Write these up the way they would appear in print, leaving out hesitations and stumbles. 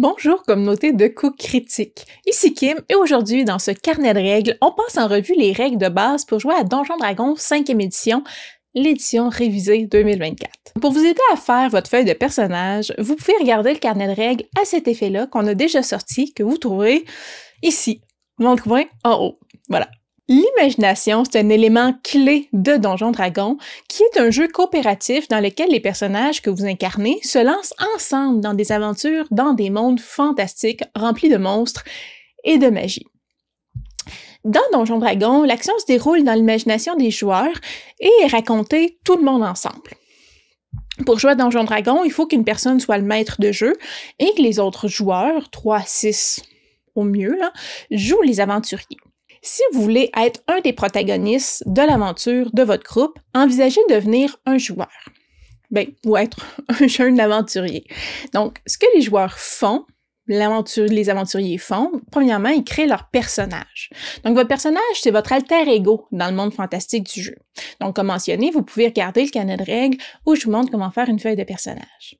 Bonjour communauté de coups critiques, ici Kim et aujourd'hui dans ce carnet de règles, on passe en revue les règles de base pour jouer à Donjons Dragons 5e édition, l'édition révisée 2024. Pour vous aider à faire votre feuille de personnage, vous pouvez regarder le carnet de règles à cet effet-là qu'on a déjà sorti, que vous trouverez ici, dans le coin en haut. Voilà. L'imagination, c'est un élément clé de Donjons Dragons, qui est un jeu coopératif dans lequel les personnages que vous incarnez se lancent ensemble dans des aventures dans des mondes fantastiques remplis de monstres et de magie. Dans Donjons Dragons, l'action se déroule dans l'imagination des joueurs et est racontée tout le monde ensemble. Pour jouer à Donjons Dragons, il faut qu'une personne soit le maître de jeu et que les autres joueurs, 3 à 6 au mieux, là, jouent les aventuriers. Si vous voulez être un des protagonistes de l'aventure de votre groupe, envisagez de devenir un joueur. Ou être un jeune aventurier. Donc, ce que les joueurs font, les aventuriers font, premièrement, ils créent leur personnage. Donc, votre personnage, c'est votre alter ego dans le monde fantastique du jeu. Donc, comme mentionné, vous pouvez regarder le carnet de règles où je vous montre comment faire une feuille de personnage.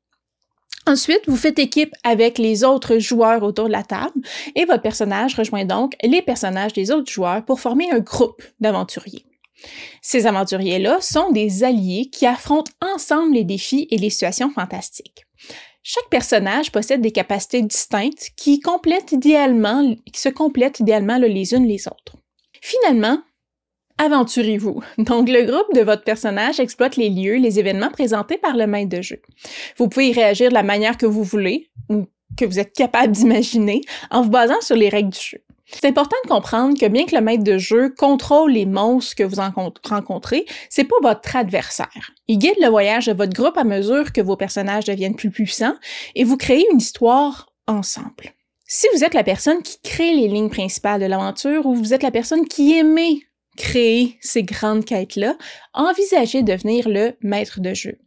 Ensuite, vous faites équipe avec les autres joueurs autour de la table et votre personnage rejoint donc les personnages des autres joueurs pour former un groupe d'aventuriers. Ces aventuriers-là sont des alliés qui affrontent ensemble les défis et les situations fantastiques. Chaque personnage possède des capacités distinctes qui se complètent idéalement les unes les autres. Finalement, aventurez-vous. Donc, le groupe de votre personnage exploite les lieux, les événements présentés par le maître de jeu. Vous pouvez y réagir de la manière que vous voulez ou que vous êtes capable d'imaginer en vous basant sur les règles du jeu. C'est important de comprendre que bien que le maître de jeu contrôle les monstres que vous rencontrez, c'est pas votre adversaire. Il guide le voyage de votre groupe à mesure que vos personnages deviennent plus puissants et vous créez une histoire ensemble. Si vous êtes la personne qui crée les lignes principales de l'aventure ou vous êtes la personne qui aimait créer ces grandes quêtes-là, envisagez de devenir le maître de jeu.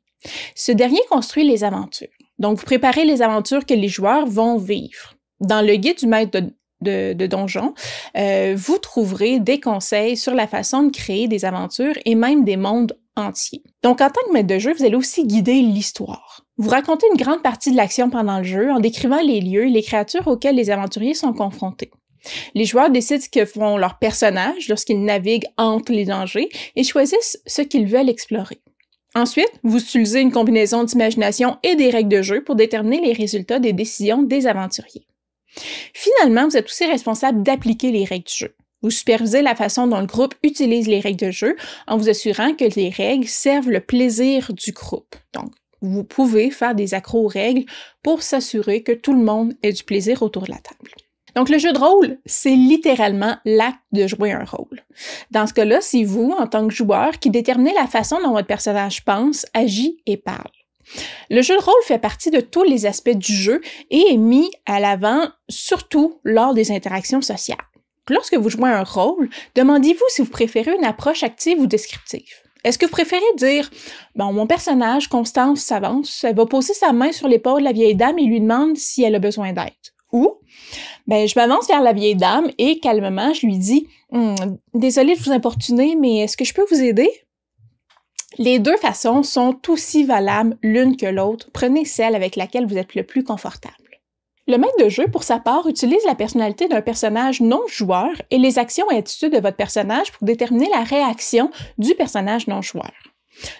Ce dernier construit les aventures. Donc, vous préparez les aventures que les joueurs vont vivre. Dans le guide du maître de donjon, vous trouverez des conseils sur la façon de créer des aventures et même des mondes entiers. Donc, en tant que maître de jeu, vous allez aussi guider l'histoire. Vous racontez une grande partie de l'action pendant le jeu en décrivant les lieux et les créatures auxquelles les aventuriers sont confrontés. Les joueurs décident ce que font leurs personnages lorsqu'ils naviguent entre les dangers et choisissent ce qu'ils veulent explorer. Ensuite, vous utilisez une combinaison d'imagination et des règles de jeu pour déterminer les résultats des décisions des aventuriers. Finalement, vous êtes aussi responsable d'appliquer les règles du jeu. Vous supervisez la façon dont le groupe utilise les règles de jeu en vous assurant que les règles servent le plaisir du groupe. Donc, vous pouvez faire des accros aux règles pour s'assurer que tout le monde ait du plaisir autour de la table. Donc, le jeu de rôle, c'est littéralement l'acte de jouer un rôle. Dans ce cas-là, c'est vous, en tant que joueur, qui déterminez la façon dont votre personnage pense, agit et parle. Le jeu de rôle fait partie de tous les aspects du jeu et est mis à l'avant, surtout lors des interactions sociales. Lorsque vous jouez un rôle, demandez-vous si vous préférez une approche active ou descriptive. Est-ce que vous préférez dire « Bon, mon personnage, Constance, s'avance, elle va poser sa main sur l'épaule de la vieille dame et lui demande si elle a besoin d'aide. » Ou je m'avance vers la vieille dame et calmement, je lui dis « Désolée de vous importuner, mais est-ce que je peux vous aider? » Les deux façons sont aussi valables l'une que l'autre. Prenez celle avec laquelle vous êtes le plus confortable. Le maître de jeu, pour sa part, utilise la personnalité d'un personnage non-joueur et les actions et attitudes de votre personnage pour déterminer la réaction du personnage non-joueur.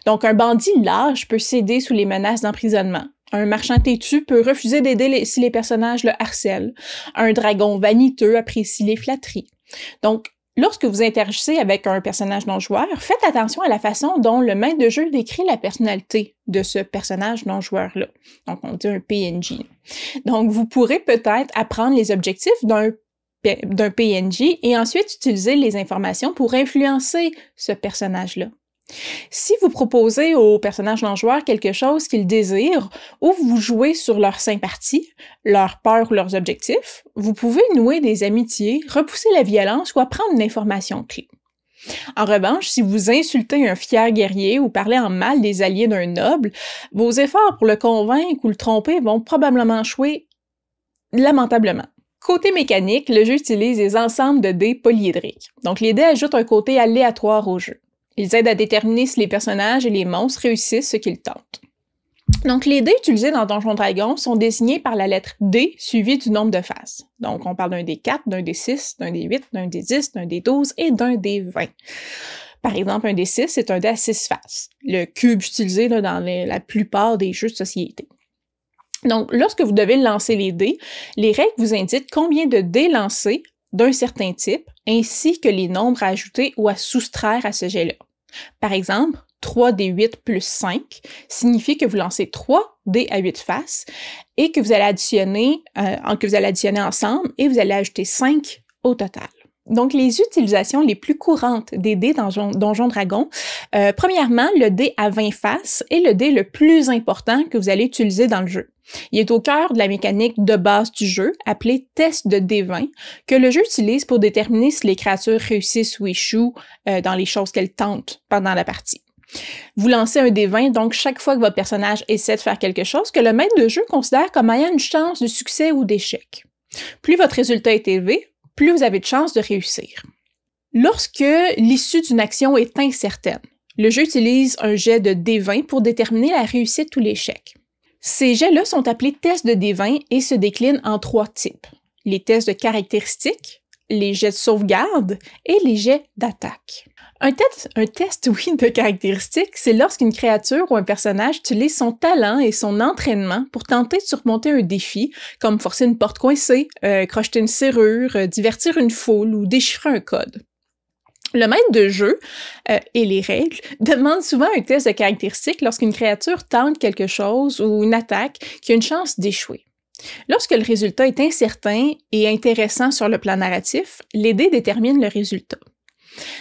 Donc, un bandit lâche peut céder sous les menaces d'emprisonnement. Un marchand têtu peut refuser d'aider si les personnages le harcèlent. Un dragon vaniteux apprécie les flatteries. Donc, lorsque vous interagissez avec un personnage non-joueur, faites attention à la façon dont le maître de jeu décrit la personnalité de ce personnage non-joueur-là. Donc, on dit un PNJ. Donc, vous pourrez peut-être apprendre les objectifs d'un PNJ et ensuite utiliser les informations pour influencer ce personnage-là. Si vous proposez aux personnages non-joueurs quelque chose qu'ils désirent ou vous jouez sur leur sympathie, leur peur ou leurs objectifs, vous pouvez nouer des amitiés, repousser la violence ou apprendre une information clé. En revanche, si vous insultez un fier guerrier ou parlez en mal des alliés d'un noble, vos efforts pour le convaincre ou le tromper vont probablement échouer lamentablement. Côté mécanique, le jeu utilise des ensembles de dés polyédriques. Donc les dés ajoutent un côté aléatoire au jeu. Ils aident à déterminer si les personnages et les monstres réussissent ce qu'ils tentent. Donc, les dés utilisés dans Donjons Dragons sont désignés par la lettre D suivie du nombre de faces. Donc, on parle d'un D4, d'un D6, d'un D8, d'un D10, d'un D12 et d'un D20. Par exemple, un D6, c'est un dé à 6 faces, le cube utilisé là, dans la plupart des jeux de société. Donc, lorsque vous devez lancer les dés, les règles vous indiquent combien de dés lancer d'un certain type, ainsi que les nombres à ajouter ou à soustraire à ce jet-là. Par exemple, 3d8 plus 5 signifie que vous lancez 3 dés à 8 faces et que vous allez additionner ensemble et vous allez ajouter 5 au total. Donc, les utilisations les plus courantes des dés dans Donjons Dragons, premièrement, le dé à 20 faces est le dé le plus important que vous allez utiliser dans le jeu. Il est au cœur de la mécanique de base du jeu, appelée test de D20, que le jeu utilise pour déterminer si les créatures réussissent ou échouent dans les choses qu'elles tentent pendant la partie. Vous lancez un D20, donc chaque fois que votre personnage essaie de faire quelque chose que le maître de jeu considère comme ayant une chance de succès ou d'échec. Plus votre résultat est élevé, plus vous avez de chances de réussir. Lorsque l'issue d'une action est incertaine, le jeu utilise un jet de D20 pour déterminer la réussite ou l'échec. Ces jets-là sont appelés tests de D20 et se déclinent en 3 types. Les tests de caractéristiques, les jets de sauvegarde et les jets d'attaque. Un test de caractéristiques, c'est lorsqu'une créature ou un personnage utilise son talent et son entraînement pour tenter de surmonter un défi, comme forcer une porte coincée, crocheter une serrure, divertir une foule ou déchiffrer un code. Le maître de jeu et les règles demandent souvent un test de caractéristiques lorsqu'une créature tente quelque chose ou une attaque qui a une chance d'échouer. Lorsque le résultat est incertain et intéressant sur le plan narratif, les dés déterminent le résultat.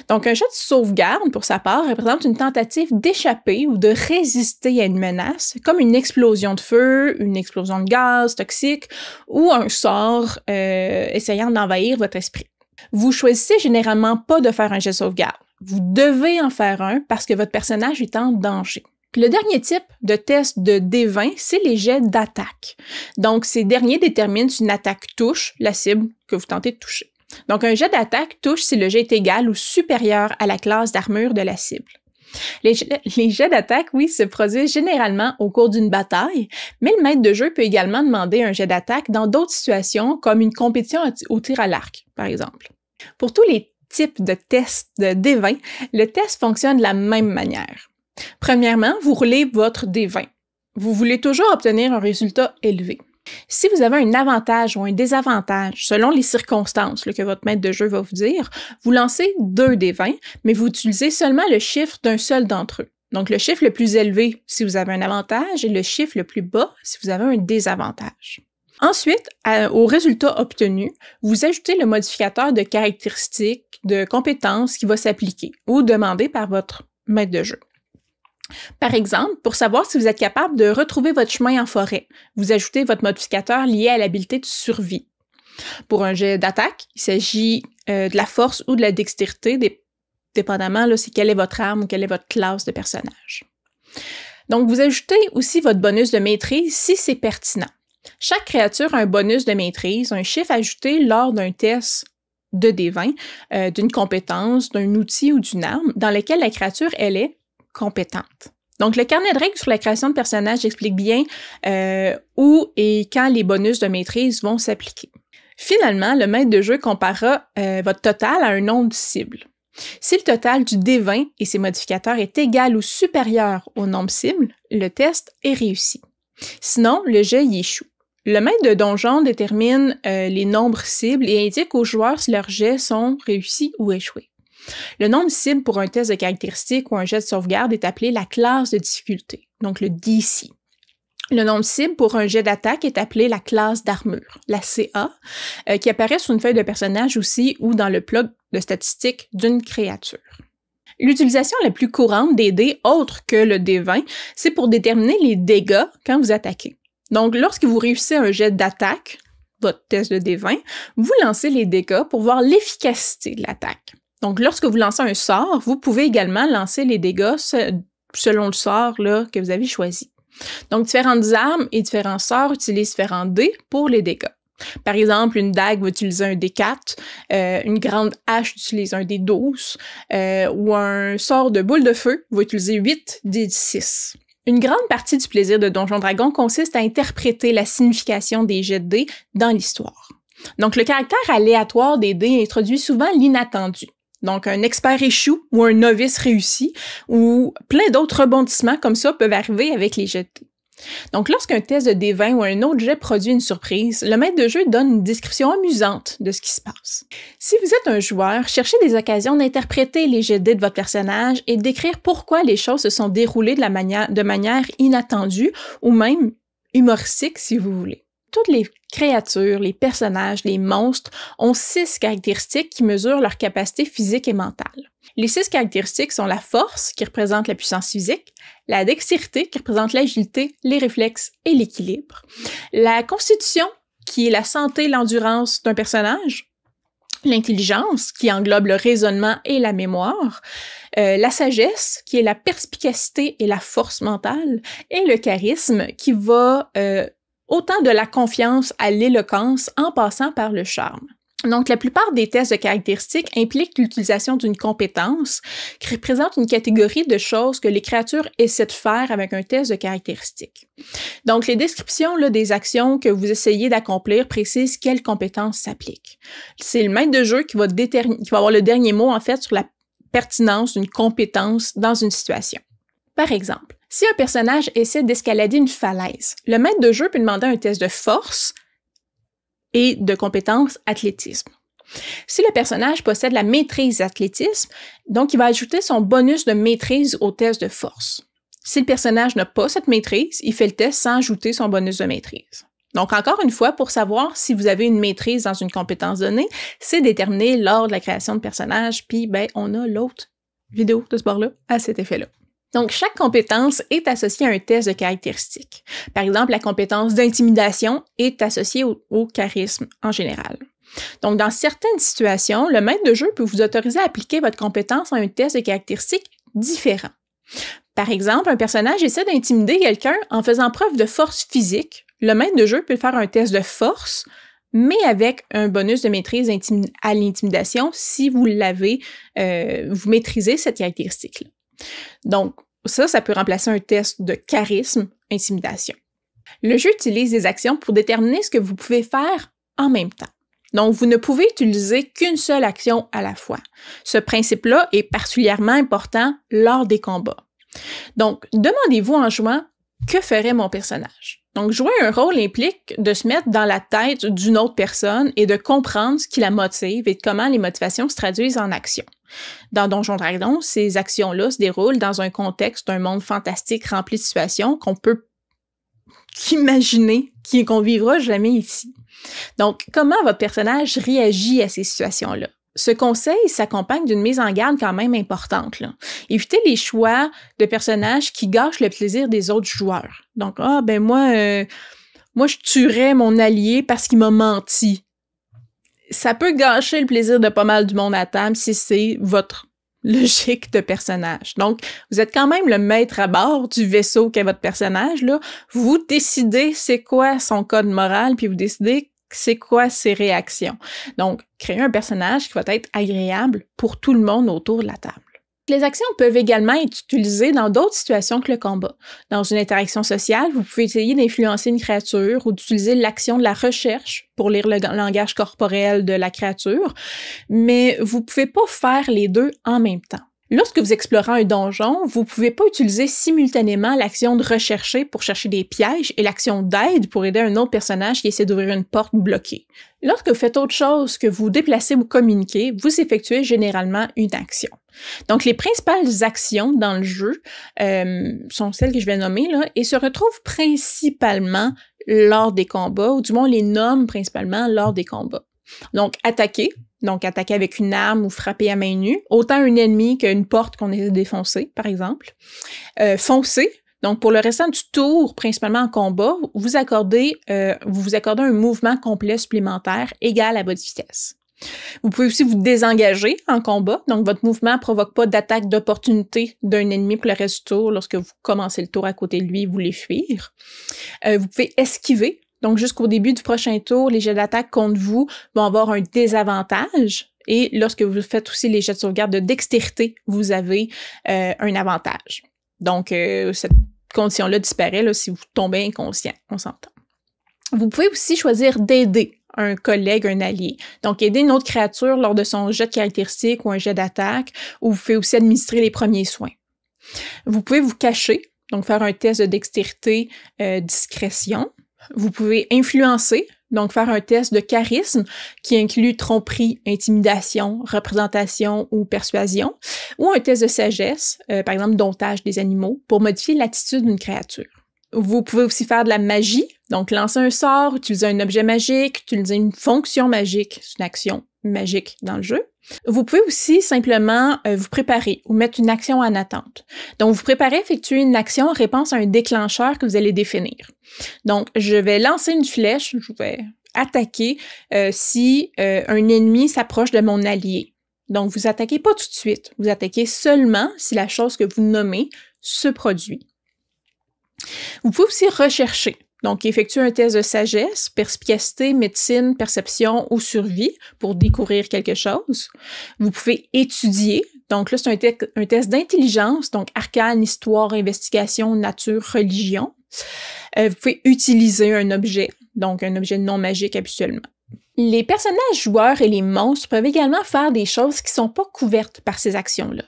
Donc, un jet de sauvegarde, pour sa part, représente une tentative d'échapper ou de résister à une menace, comme une explosion de feu, une explosion de gaz toxique ou un sort essayant d'envahir votre esprit. Vous choisissez généralement pas de faire un jet de sauvegarde. Vous devez en faire un parce que votre personnage est en danger. Le dernier type de test de D20, c'est les jets d'attaque. Donc, ces derniers déterminent si une attaque touche la cible que vous tentez de toucher. Donc, un jet d'attaque touche si le jet est égal ou supérieur à la classe d'armure de la cible. Les jets d'attaque, oui, se produisent généralement au cours d'une bataille, mais le maître de jeu peut également demander un jet d'attaque dans d'autres situations, comme une compétition au tir à l'arc, par exemple. Pour tous les types de tests de D20, le test fonctionne de la même manière. Premièrement, vous roulez votre D20. Vous voulez toujours obtenir un résultat élevé. Si vous avez un avantage ou un désavantage, selon les circonstances que votre maître de jeu va vous dire, vous lancez 2 D20, mais vous utilisez seulement le chiffre d'un seul d'entre eux. Donc, le chiffre le plus élevé si vous avez un avantage et le chiffre le plus bas si vous avez un désavantage. Ensuite, au résultat obtenu, vous ajoutez le modificateur de caractéristiques, de compétences qui va s'appliquer ou demandé par votre maître de jeu. Par exemple, pour savoir si vous êtes capable de retrouver votre chemin en forêt, vous ajoutez votre modificateur lié à l'habilité de survie. Pour un jet d'attaque, il s'agit de la force ou de la dextérité, dépendamment c'est quelle est votre arme ou quelle est votre classe de personnage. Donc, vous ajoutez aussi votre bonus de maîtrise si c'est pertinent. Chaque créature a un bonus de maîtrise, un chiffre ajouté lors d'un test de D20, d'une compétence, d'un outil ou d'une arme, dans lequel la créature, elle est compétente. Donc, le carnet de règles sur la création de personnages explique bien où et quand les bonus de maîtrise vont s'appliquer. Finalement, le maître de jeu comparera votre total à un nombre cible. Si le total du D20 et ses modificateurs est égal ou supérieur au nombre cible, le test est réussi. Sinon, le jet y échoue. Le maître de donjon détermine les nombres cibles et indique aux joueurs si leurs jets sont réussis ou échoués. Le nombre cible pour un test de caractéristique ou un jet de sauvegarde est appelé la classe de difficulté, donc le DC. Le nombre cible pour un jet d'attaque est appelé la classe d'armure, la CA, qui apparaît sur une feuille de personnage aussi ou dans le bloc de statistiques d'une créature. L'utilisation la plus courante des dés autres que le D20, c'est pour déterminer les dégâts quand vous attaquez. Donc, lorsque vous réussissez un jet d'attaque, votre test de D20, vous lancez les dégâts pour voir l'efficacité de l'attaque. Donc, lorsque vous lancez un sort, vous pouvez également lancer les dégâts selon le sort que vous avez choisi. Donc, différentes armes et différents sorts utilisent différents dés pour les dégâts. Par exemple, une dague va utiliser un D4, une grande hache utilise un D12, ou un sort de boule de feu va utiliser 8 D6. Une grande partie du plaisir de Donjons Dragons consiste à interpréter la signification des jets de dés dans l'histoire. Donc, le caractère aléatoire des dés introduit souvent l'inattendu. Donc, un expert échoue ou un novice réussit, ou plein d'autres rebondissements comme ça peuvent arriver avec les jets de dés. Donc, lorsqu'un test de D20 ou un autre jet produit une surprise, le maître de jeu donne une description amusante de ce qui se passe. Si vous êtes un joueur, cherchez des occasions d'interpréter les jets de dés de votre personnage et d'écrire pourquoi les choses se sont déroulées de manière inattendue ou même humoristique si vous voulez. Toutes les créatures, les personnages, les monstres ont 6 caractéristiques qui mesurent leur capacité physique et mentale. Les 6 caractéristiques sont la force, qui représente la puissance physique, la dextérité, qui représente l'agilité, les réflexes et l'équilibre, la constitution, qui est la santé et l'endurance d'un personnage, l'intelligence, qui englobe le raisonnement et la mémoire, la sagesse, qui est la perspicacité et la force mentale, et le charisme, qui va autant de la confiance à l'éloquence en passant par le charme. Donc, la plupart des tests de caractéristiques impliquent l'utilisation d'une compétence qui représente une catégorie de choses que les créatures essaient de faire avec un test de caractéristiques. Donc, les descriptions là, des actions que vous essayez d'accomplir précisent quelles compétences s'appliquent. C'est le maître de jeu qui va avoir le dernier mot, en fait, sur la pertinence d'une compétence dans une situation. Par exemple, si un personnage essaie d'escalader une falaise, le maître de jeu peut demander un test de force et de compétences athlétisme. Si le personnage possède la maîtrise athlétisme, donc il va ajouter son bonus de maîtrise au test de force. Si le personnage n'a pas cette maîtrise, il fait le test sans ajouter son bonus de maîtrise. Donc encore une fois, pour savoir si vous avez une maîtrise dans une compétence donnée, c'est déterminé lors de la création de personnage, puis on a l'autre vidéo de ce bord-là à cet effet-là. Donc, chaque compétence est associée à un test de caractéristiques. Par exemple, la compétence d'intimidation est associée au charisme en général. Donc, dans certaines situations, le maître de jeu peut vous autoriser à appliquer votre compétence à un test de caractéristiques différent. Par exemple, un personnage essaie d'intimider quelqu'un en faisant preuve de force physique. Le maître de jeu peut faire un test de force, mais avec un bonus de maîtrise à l'intimidation si vous l'avez, vous maîtrisez cette caractéristique-là. Donc, ça peut remplacer un test de charisme, intimidation. Le jeu utilise des actions pour déterminer ce que vous pouvez faire en même temps. Donc, vous ne pouvez utiliser qu'une seule action à la fois. Ce principe-là est particulièrement important lors des combats. Donc, demandez-vous en jouant « Que ferait mon personnage? » Donc, jouer un rôle implique de se mettre dans la tête d'une autre personne et de comprendre ce qui la motive et comment les motivations se traduisent en action. Dans Donjons Dragons, ces actions-là se déroulent dans un contexte d'un monde fantastique rempli de situations qu'on peut qu'imaginer, qu'on vivra jamais ici. Donc, comment votre personnage réagit à ces situations-là? Ce conseil s'accompagne d'une mise en garde quand même importante, là. Évitez les choix de personnages qui gâchent le plaisir des autres joueurs. Donc, moi, je tuerais mon allié parce qu'il m'a menti. Ça peut gâcher le plaisir de pas mal du monde à table si c'est votre logique de personnage. Donc, vous êtes quand même le maître à bord du vaisseau qu'est votre personnage, là. Vous décidez c'est quoi son code moral, puis vous décidez c'est quoi ses réactions. Donc, créez un personnage qui va être agréable pour tout le monde autour de la table. Les actions peuvent également être utilisées dans d'autres situations que le combat. Dans une interaction sociale, vous pouvez essayer d'influencer une créature ou d'utiliser l'action de la recherche pour lire le langage corporel de la créature, mais vous ne pouvez pas faire les deux en même temps. Lorsque vous explorez un donjon, vous ne pouvez pas utiliser simultanément l'action de rechercher pour chercher des pièges et l'action d'aide pour aider un autre personnage qui essaie d'ouvrir une porte bloquée. Lorsque vous faites autre chose que vous déplacez ou communiquez, vous effectuez généralement une action. Donc, les principales actions dans le jeu sont celles que je vais nommer là, et se retrouvent principalement lors des combats, ou du moins on les nomme principalement lors des combats. Donc, attaquer avec une arme ou frapper à main nue, autant un ennemi qu'une porte qu'on essaie de défoncer, par exemple. Foncer, donc pour le restant du tour, principalement en combat, vous vous accordez un mouvement complet supplémentaire égal à votre vitesse. Vous pouvez aussi vous désengager en combat, donc votre mouvement ne provoque pas d'attaque d'opportunité d'un ennemi pour le reste du tour. Lorsque vous commencez le tour à côté de lui, vous voulez fuir. Vous pouvez esquiver. Donc, jusqu'au début du prochain tour, les jets d'attaque contre vous vont avoir un désavantage. Et lorsque vous faites aussi les jets de sauvegarde de dextérité, vous avez un avantage. Donc, condition-là disparaît là, si vous tombez inconscient, on s'entend. Vous pouvez aussi choisir d'aider un collègue, un allié. Donc, aider une autre créature lors de son jet de caractéristiques ou un jet d'attaque, ou vous pouvez aussi administrer les premiers soins. Vous pouvez vous cacher, donc faire un test de dextérité, discrétion. Vous pouvez influencer, donc faire un test de charisme qui inclut tromperie, intimidation, représentation ou persuasion, ou un test de sagesse, par exemple domptage des animaux, pour modifier l'attitude d'une créature. Vous pouvez aussi faire de la magie, donc lancer un sort, utiliser un objet magique, utiliser une fonction magique, c'est une action magique dans le jeu. Vous pouvez aussi simplement vous préparer ou mettre une action en attente. Donc, vous préparez à effectuer une action en réponse à un déclencheur que vous allez définir. Donc, je vais lancer une flèche, je vais attaquer si un ennemi s'approche de mon allié. Donc, vous attaquez pas tout de suite, vous attaquez seulement si la chose que vous nommez se produit. Vous pouvez aussi rechercher, donc effectuer un test de sagesse, perspicacité, médecine, perception ou survie pour découvrir quelque chose. Vous pouvez étudier, donc là c'est un test d'intelligence, donc arcane, histoire, investigation, nature, religion. Vous pouvez utiliser un objet, donc un objet non magique habituellement. Les personnages joueurs et les monstres peuvent également faire des choses qui ne sont pas couvertes par ces actions-là.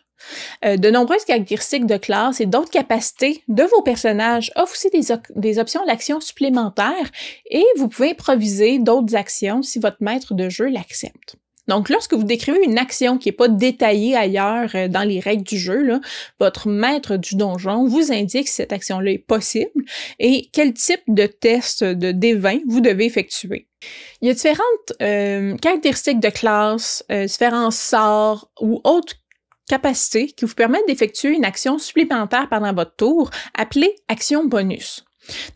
De nombreuses caractéristiques de classe et d'autres capacités de vos personnages offrent aussi des options d'action supplémentaires et vous pouvez improviser d'autres actions si votre maître de jeu l'accepte. Donc, lorsque vous décrivez une action qui n'est pas détaillée ailleurs dans les règles du jeu, là, votre maître du donjon vous indique si cette action-là est possible et quel type de test de D20 vous devez effectuer. Il y a différentes caractéristiques de classe, différents sorts ou autres capacités qui vous permettent d'effectuer une action supplémentaire pendant votre tour, appelée action bonus.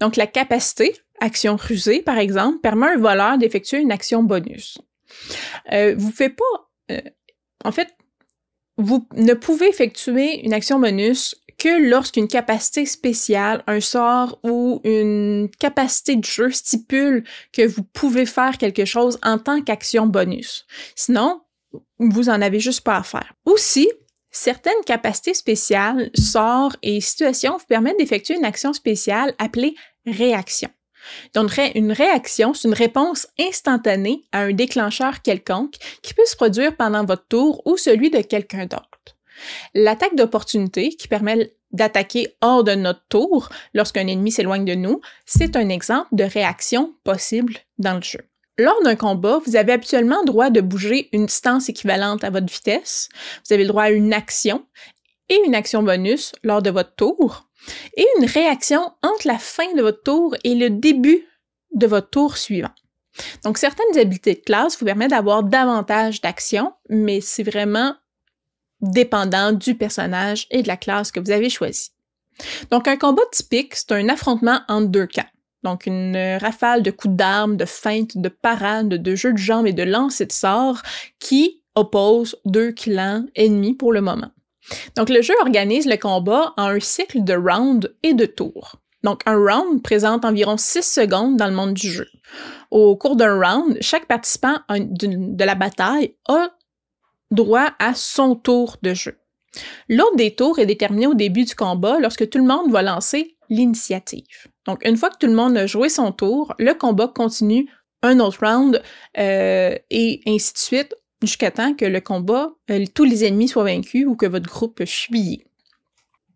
Donc, la capacité, action rusée par exemple, permet à un voleur d'effectuer une action bonus. Vous ne pouvez effectuer une action bonus que lorsqu'une capacité spéciale, un sort ou une capacité de jeu stipule que vous pouvez faire quelque chose en tant qu'action bonus. Sinon, vous en avez juste pas à faire. Aussi, certaines capacités spéciales, sorts et situations vous permettent d'effectuer une action spéciale appelée réaction. Donc, une réaction, c'est une réponse instantanée à un déclencheur quelconque qui peut se produire pendant votre tour ou celui de quelqu'un d'autre. L'attaque d'opportunité, qui permet d'attaquer hors de notre tour lorsqu'un ennemi s'éloigne de nous, c'est un exemple de réaction possible dans le jeu. Lors d'un combat, vous avez habituellement le droit de bouger une distance équivalente à votre vitesse. Vous avez le droit à une action et une action bonus lors de votre tour et une réaction entre la fin de votre tour et le début de votre tour suivant. Donc, certaines habiletés de classe vous permettent d'avoir davantage d'actions, mais c'est vraiment dépendant du personnage et de la classe que vous avez choisi. Donc, un combat typique, c'est un affrontement entre deux camps. Donc, une rafale de coups d'armes, de feintes, de parades, de jeux de jambes et de lancers de sorts qui opposent deux clans ennemis pour le moment. Donc, le jeu organise le combat en un cycle de rounds et de tours. Donc, un round présente environ 6 secondes dans le monde du jeu. Au cours d'un round, chaque participant de la bataille a droit à son tour de jeu. L'ordre des tours est déterminé au début du combat lorsque tout le monde va lancer l'initiative. Donc, une fois que tout le monde a joué son tour, le combat continue un autre round et ainsi de suite jusqu'à temps que le combat, tous les ennemis soient vaincus ou que votre groupe chubille.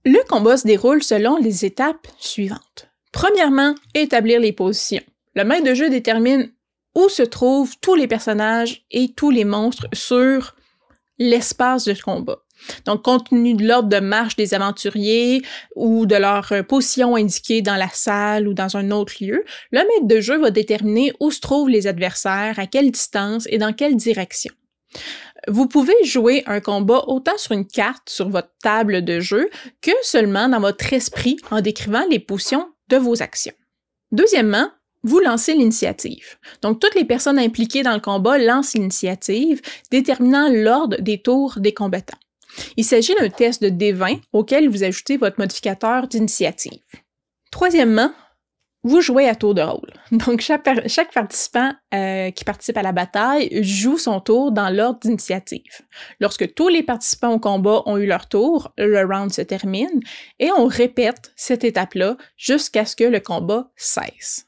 Le combat se déroule selon les étapes suivantes. Premièrement, établir les positions. Le maître de jeu détermine où se trouvent tous les personnages et tous les monstres sur l'espace de combat. Donc, compte tenu de l'ordre de marche des aventuriers ou de leur position indiquée dans la salle ou dans un autre lieu, le maître de jeu va déterminer où se trouvent les adversaires, à quelle distance et dans quelle direction. Vous pouvez jouer un combat autant sur une carte sur votre table de jeu que seulement dans votre esprit en décrivant les positions de vos actions. Deuxièmement, vous lancez l'initiative. Donc, toutes les personnes impliquées dans le combat lancent l'initiative, déterminant l'ordre des tours des combattants. Il s'agit d'un test de D20 auquel vous ajoutez votre modificateur d'initiative. Troisièmement, Vous jouez à tour de rôle. Donc, chaque participant qui participe à la bataille joue son tour dans l'ordre d'initiative. Lorsque tous les participants au combat ont eu leur tour, le round se termine et on répète cette étape-là jusqu'à ce que le combat cesse.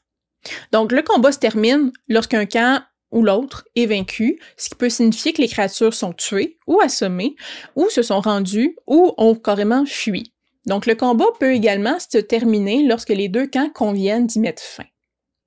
Donc, le combat se termine lorsqu'un camp ou l'autre est vaincu, ce qui peut signifier que les créatures sont tuées ou assommées, ou se sont rendues, ou ont carrément fui. Donc, le combat peut également se terminer lorsque les deux camps conviennent d'y mettre fin.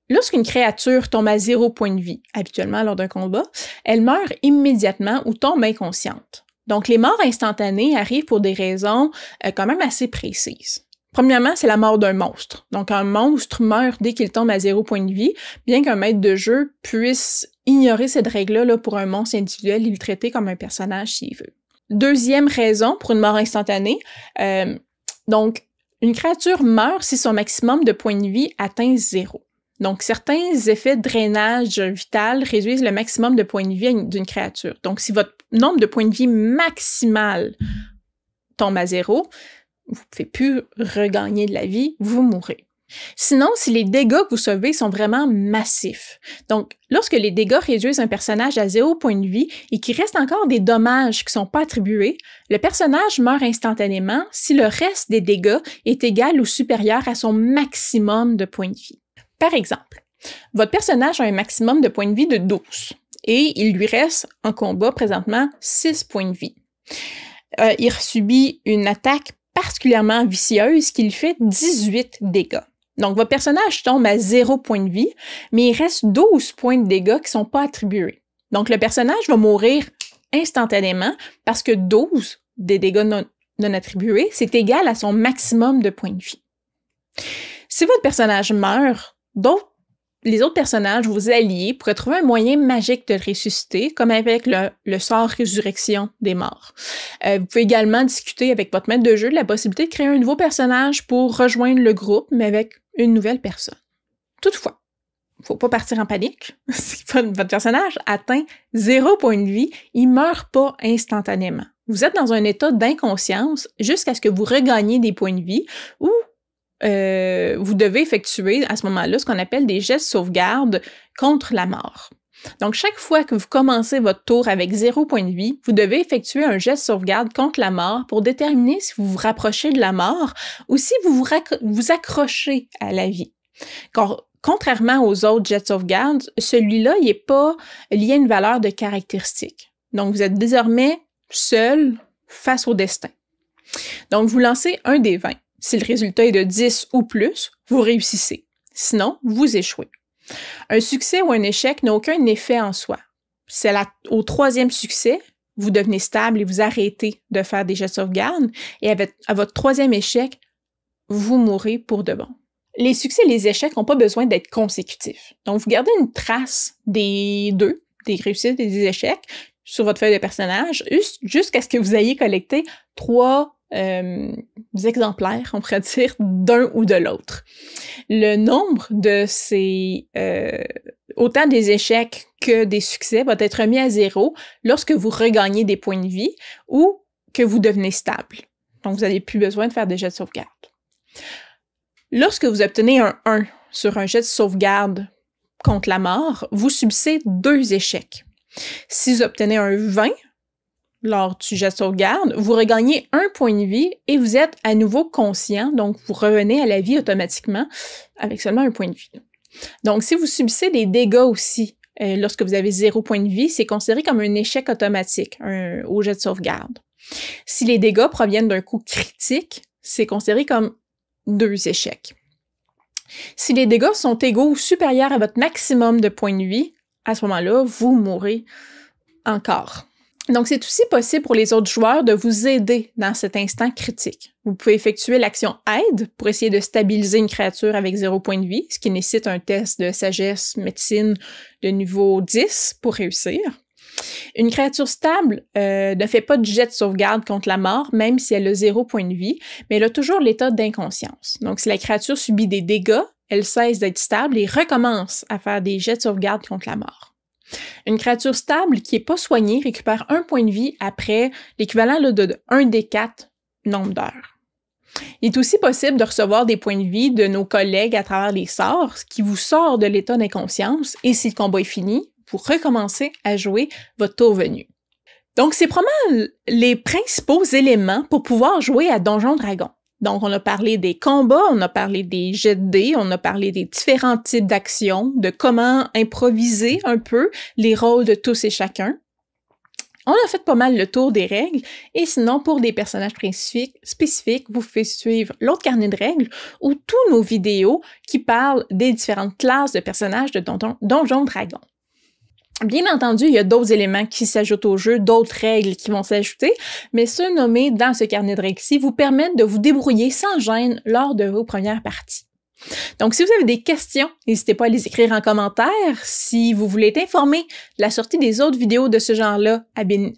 Lorsqu'une créature tombe à 0 point de vie, habituellement lors d'un combat, elle meurt immédiatement ou tombe inconsciente. Donc, les morts instantanées arrivent pour des raisons quand même assez précises. Premièrement, c'est la mort d'un monstre. Donc, un monstre meurt dès qu'il tombe à 0 point de vie, bien qu'un maître de jeu puisse ignorer cette règle-là pour un monstre individuel et le traiter comme un personnage s'il veut. Deuxième raison pour une mort instantanée, donc, une créature meurt si son maximum de points de vie atteint 0. Donc, certains effets de drainage vital réduisent le maximum de points de vie d'une créature. Donc, si votre nombre de points de vie maximal tombe à 0, vous ne pouvez plus regagner de la vie, vous mourrez. Sinon, si les dégâts que vous sauvez sont vraiment massifs, donc lorsque les dégâts réduisent un personnage à 0 point de vie et qu'il reste encore des dommages qui ne sont pas attribués, le personnage meurt instantanément si le reste des dégâts est égal ou supérieur à son maximum de points de vie. Par exemple, votre personnage a un maximum de points de vie de 12 et il lui reste en combat présentement 6 points de vie. Il subit une attaque particulièrement vicieuse qui lui fait 18 dégâts. Donc, votre personnage tombe à 0 point de vie, mais il reste 12 points de dégâts qui ne sont pas attribués. Donc, le personnage va mourir instantanément parce que 12 des dégâts non attribués, c'est égal à son maximum de points de vie. Si votre personnage meurt, les autres personnages, vos alliés, pourraient trouver un moyen magique de le ressusciter, comme avec le sort Résurrection des morts. Vous pouvez également discuter avec votre maître de jeu de la possibilité de créer un nouveau personnage pour rejoindre le groupe, mais avec une nouvelle personne. Toutefois, faut pas partir en panique. Si votre personnage atteint 0 point de vie, il meurt pas instantanément. Vous êtes dans un état d'inconscience jusqu'à ce que vous regagniez des points de vie ou vous devez effectuer à ce moment-là ce qu'on appelle des jets de sauvegarde contre la mort. Donc, chaque fois que vous commencez votre tour avec 0 point de vie, vous devez effectuer un jet de sauvegarde contre la mort pour déterminer si vous vous rapprochez de la mort ou si vous vous accrochez à la vie. Contrairement aux autres jets de sauvegarde, celui-là, il n'est pas lié à une valeur de caractéristique. Donc, vous êtes désormais seul face au destin. Donc, vous lancez un des 20. Si le résultat est de 10 ou plus, vous réussissez. Sinon, vous échouez. Un succès ou un échec n'a aucun effet en soi. C'est au troisième succès, vous devenez stable et vous arrêtez de faire des jets de sauvegarde. Et à votre troisième échec, vous mourrez pour de bon. Les succès et les échecs n'ont pas besoin d'être consécutifs. Donc, vous gardez une trace des réussites et des échecs, sur votre feuille de personnage, jusqu'à ce que vous ayez collecté 3 exemplaires, on pourrait dire, d'un ou de l'autre. Le nombre de ces autant des échecs que des succès va être remis à 0 lorsque vous regagnez des points de vie ou que vous devenez stable. Donc, vous n'avez plus besoin de faire des jets de sauvegarde. Lorsque vous obtenez un 1 sur un jet de sauvegarde contre la mort, vous subissez 2 échecs. Si vous obtenez un 20 lors du jet de sauvegarde, vous regagnez 1 point de vie et vous êtes à nouveau conscient, donc vous revenez à la vie automatiquement avec seulement 1 point de vie. Donc, si vous subissez des dégâts aussi lorsque vous avez 0 point de vie, c'est considéré comme un échec automatique au jet de sauvegarde. Si les dégâts proviennent d'un coup critique, c'est considéré comme 2 échecs. Si les dégâts sont égaux ou supérieurs à votre maximum de points de vie, à ce moment-là, vous mourrez encore. Donc, c'est aussi possible pour les autres joueurs de vous aider dans cet instant critique. Vous pouvez effectuer l'action aide pour essayer de stabiliser une créature avec 0 point de vie, ce qui nécessite un test de sagesse médecine de niveau 10 pour réussir. Une créature stable ne fait pas de jet de sauvegarde contre la mort, même si elle a 0 point de vie, mais elle a toujours l'état d'inconscience. Donc, si la créature subit des dégâts, elle cesse d'être stable et recommence à faire des jets de sauvegarde contre la mort. Une créature stable qui n'est pas soignée récupère 1 point de vie après l'équivalent de 1 des 4 nombre d'heures. Il est aussi possible de recevoir des points de vie de nos collègues à travers les sorts, ce qui vous sort de l'état d'inconscience, et si le combat est fini, vous recommencez à jouer votre tour venu. Donc, c'est probablement les principaux éléments pour pouvoir jouer à Donjons Dragons. Donc, on a parlé des combats, on a parlé des jets de dés, on a parlé des différents types d'actions, de comment improviser un peu les rôles de tous et chacun. On a fait pas mal le tour des règles, et sinon, pour des personnages spécifiques, vous pouvez suivre l'autre carnet de règles ou tous nos vidéos qui parlent des différentes classes de personnages de Donjons Dragons. Bien entendu, il y a d'autres éléments qui s'ajoutent au jeu, d'autres règles qui vont s'ajouter, mais ceux nommés dans ce carnet de règles-ci vous permettent de vous débrouiller sans gêne lors de vos premières parties. Donc, si vous avez des questions, n'hésitez pas à les écrire en commentaire. Si vous voulez être informé de la sortie des autres vidéos de ce genre-là,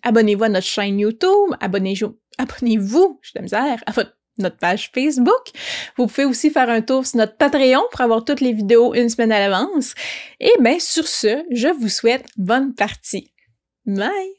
abonnez-vous à notre chaîne YouTube, abonnez-vous, j'ai de la misère, à notre page Facebook. Vous pouvez aussi faire un tour sur notre Patreon pour avoir toutes les vidéos une semaine à l'avance. Et bien, sur ce, je vous souhaite bonne partie. Bye!